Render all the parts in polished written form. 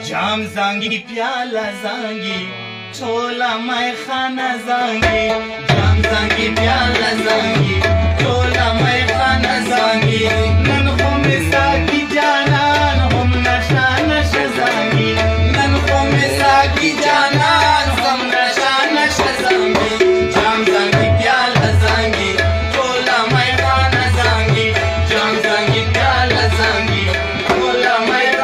جام زنگی پیاله زنگی چولا مای خانه زنگی جام زنگی پیاله زنگی چولا مای خانه زنگی نن خم ساکی جانان هم نشا نشا زنگی نن خم ساکی جانان هم نشا نشا زنگی جام زنگی پیاله زنگی چولا مای خانه زنگی جام زنگی پیاله زنگی چولا مای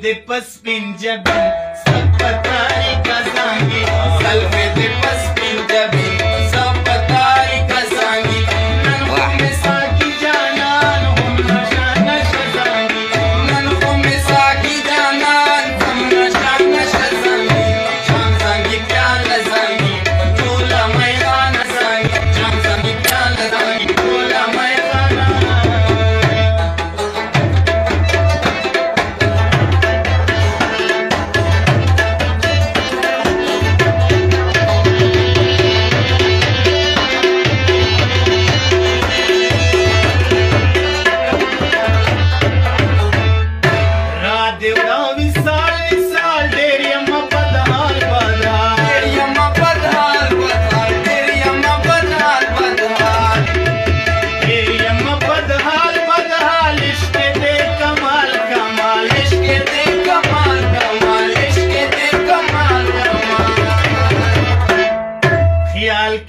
de paspin jabin sab patari ka zangi salve de paspin jabin sab patari ka zangi nan hum saki janan hum nasha nasha zangi nan hum saki janan hum nasha nasha zangi jam zangi pyala zangi chola maidana zangi jam zangi pyala zangi chola maidana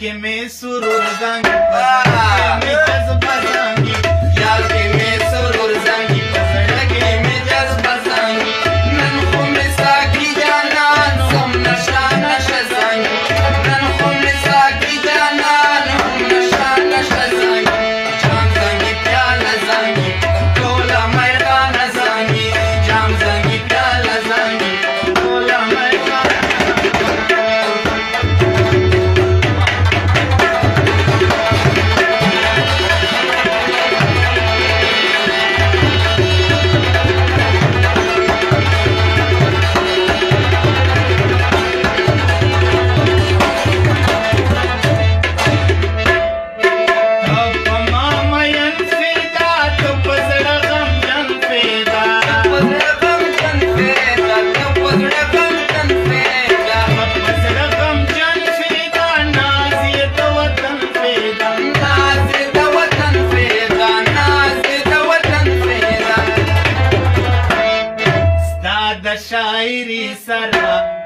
के में सुरूर zangi में जज्बा zangi ख्याल के में सुरूर zangi लगे में जज्बा zangi नन खुम साकी जानान हम नशा नशा zangi नन खुम साकी जानान हम नशा नशा zangi जाम zangi प्याला zangi टोला मैदाना zangi जाम zangi प्याला zangi टोला मैदाना शायरी सरा